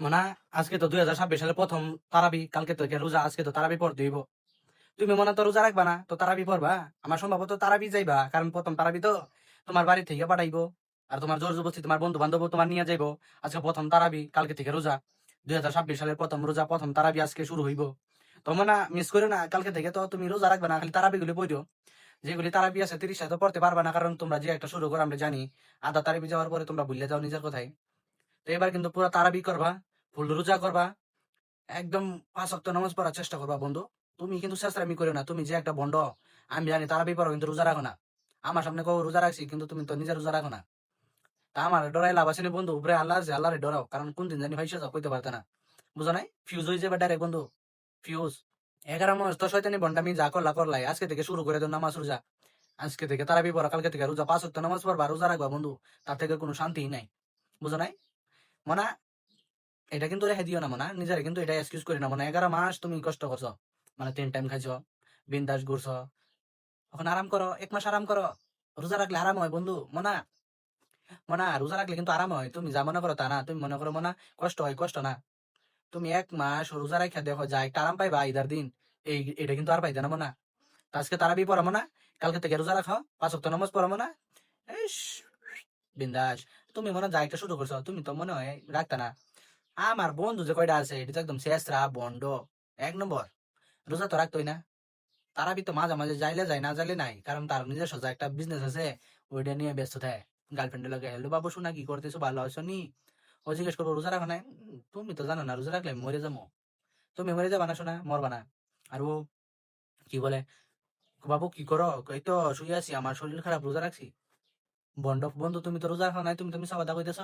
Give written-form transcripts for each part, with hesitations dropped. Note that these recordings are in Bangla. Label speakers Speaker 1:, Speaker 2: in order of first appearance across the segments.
Speaker 1: মানে আজকে তো 2026 সালের প্রথম তারাবি, কালকে তো রোজা, আজকে তো তারাবি পড়তে হইব। তুমি মনে তো রোজা রাখবা না, তো তারাবি পড়বা? আমার সম্ভবত তারাবি যাইবা, কারণ প্রথম তারাবি তো তোমার বাড়ি থেকে পাঠাইবো। আর তোমার জোর জবরদস্তি তোমার বন্ধু বান্ধব তোমার নিয়ে যাইবো। আজকে প্রথম তারাবি, কালকে থেকে রোজা। 2026 সালের প্রথম রোজা, প্রথম তারাবি আজকে শুরু হইব। তো মানে মিস করো না, কালকে থেকে তো তুমি রোজা রাখবা না, খালি তারাবি গুলি পড়ো। যেগুলি তারাবি আছে 30 তো পড়তে পারবা না, কারণ তোমরা যে একটা শুরু করো আমরা জানি। আধা তারাবি যাওয়ার পরে তোমরা ভুলে যাও নিজের কথাই। তো এবার কিন্তু পুরো তারাবি করবা, ফুল রোজা করবা, একদম 5 ওয়াক্ত নামাজ পড়ার চেষ্টা করবা বন্ধু। তুমি কিন্তু চেষ্টামি করো না, তুমি যে একটা বন্ড আমি জানি, তারাবি পড়ো কিন্তু রোজা রাখো না। আমার সামনে কও রোজা রাখছি, কিন্তু তুমি তো নিজে রোজা রাখো না। তা আমার ডরাই লাভ আছে নি বন্ধু? উপরে আল্লাহ আছে, আল্লাহরে ডরাও, কারণ কোন দিন জানি ভাইসা যাও কইতে পারতে না। বুঝো নাই? ফিউজ হয়ে যাবে ডাইরেক্ট বন্ধু, ফিউজ। 11 মাস তো শয়তানি বন্ডামি যা করলা করলাই, আজকে থেকে শুরু করে দাও নামাজ রোজা। আজকে থেকে তারাবি পড়া, কালকে থেকে রোজা, 5 ওয়াক্ত নামাজ পড়বা, রোজা রাখবা বন্ধু। তার থেকে কোনো শান্তিই নাই। বুঝো নাই? মনা, এটা কিন্তু রেখে দিও না মনা, নিজের কিন্তু এটা এক্সকিউজ করি না মনে। 11 মাস তুমি কষ্ট করছো, মানে 3 টাইম খাইছো, বিন্দাস ঘুরছো, এখন আরাম করো, 1 মাস আরাম করো। রোজা রাখলে আরাম হয় বন্ধু মনা। মনা, রোজা রাখলে কিন্তু আরাম হয়, তুমি যা মনে করো তা না। তুমি মনে করো মনা কষ্ট হয়, কষ্ট না। তুমি 1 মাস রোজা রাখা দেখো, যা একটা আরাম পাইবা ঈদের দিন, এটা কিন্তু আর পাইতে না মনা। তো আজকে তারাবি পড়াবো না, কালকে থেকে রোজা রাখো, 5 ওয়াক্ত নামাজ পড়াবো না। ইস, বিন্দাস। তুমি মনে হয় যা একটা শুরু করছো, তুমি তো মনে হয় রাখতা না। আমার বন্ধু যে কয়টা আছে, এটা তো একদম শেষরা বন্ড, 1 নম্বর। রোজা তো রাখতোই না। তারাবি তো মাঝে মাঝে যাইলে যায়, না যাইলে নাই, কারণ তার নিজস্ব যে একটা বিজনেস আছে, ওইটা নিয়ে ব্যস্ত থাকে। গার্লফ্রেন্ডের লাগে, হ্যালো বাবু শোনা কি করতেছো, ভালো আছো নি? ও জিজ্ঞেস করবো রোজা রাখো না? তুমি তো জানো না রোজা রাখলে আমি মরে যাবো। তুমি মরে যাবা না শোনা, মরবা না। আর ও কি বলে, বাবু কি করো? এই তো শুয়ে আছি, আমার শরীর খারাপ, রোজা রাখছি। বন্ড বন্ধু, তুমি তো রোজা রাখো নাই, তুমি তো মিশা কথা কইতেছ।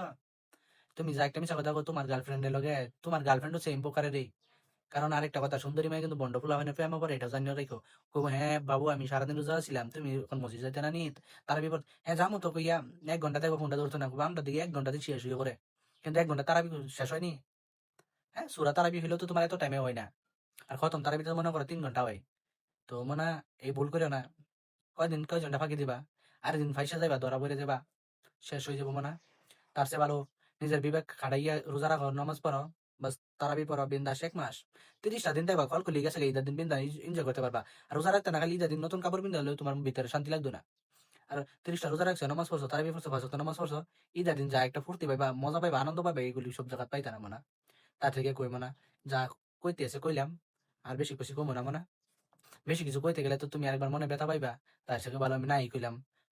Speaker 1: তুমি যা একটা মিশা কথা কো তোমার গার্লফ্রেন্ডের লগে, তোমার গার্লফ্রেন্ডও সেম প্রকারেরই। কারণ আরেকটা কথা, সুন্দরী মেয়ে কিন্তু বন্ড ফুলা মানে প্রেমে পড়ে, এটা জানিও রেখো। কব হ্যাঁ বাবু আমি সারাদিন রোজা ছিলাম, তুমি এখন মসজিদ যাইতে না নি? তার বিপদ, হ্যাঁ যাবো তো কইয়া 1 ঘন্টা দেখো ফোনটা ধরতো না, আমরা দিকে 1 ঘন্টা দিয়ে শেষ হয়ে করে। কিন্তু 1 ঘন্টা তারাবি শেষ হয়নি। হ্যাঁ, সুরা তারাবি হইলেও তো তোমার এত টাইমে হয় না। আর খতম তারাবি তো মনে করো 3 ঘন্টা হয়। তো মনে হয় এই ভুল করিও না। কয়জনটা ফাঁকি দিবা, আর দিন ফাইসা যাইবা, ধরা পড়ে যাবা, শেষ হয়ে যাবো মনে হয়। তার চেয়ে ভালো নিজের বিবেক খাটাইয়া রোজা রাখো, নামাজ পড়ো, বাস তারাবি পড়ো, বিন্দাস 1 মাস। 30টা দিন দেখবা কল করলে গেছে, ঈদের দিন বিন্দা এনজয় করতে পারবা। আর রোজা রাখতে না, খালি ঈদের দিন নতুন কাপড় বিন্দা হলেও তোমার ভিতরে শান্তি লাগতো না। আর 30টা রোজা রাখছো, নামাজ পড়ছো, তারাবি পড়ছো, 5 ওয়াক্ত নামাজ পড়ছো, ঈদের দিন যা একটা ফুর্তি পাইবা, মজা পাইবা, আনন্দ পাইবা, এগুলি সব জায়গা পাইতা না মানা। তার থেকে কই মানা, যা কইতে আছে কইলাম, আর বেশি বেশি কমো না মানা। বেশি কিছু কইতে গেলে তো তুমি আরেকবার মনে ব্যথা পাইবা। তার থেকে ভালো আমি নাই কইলাম।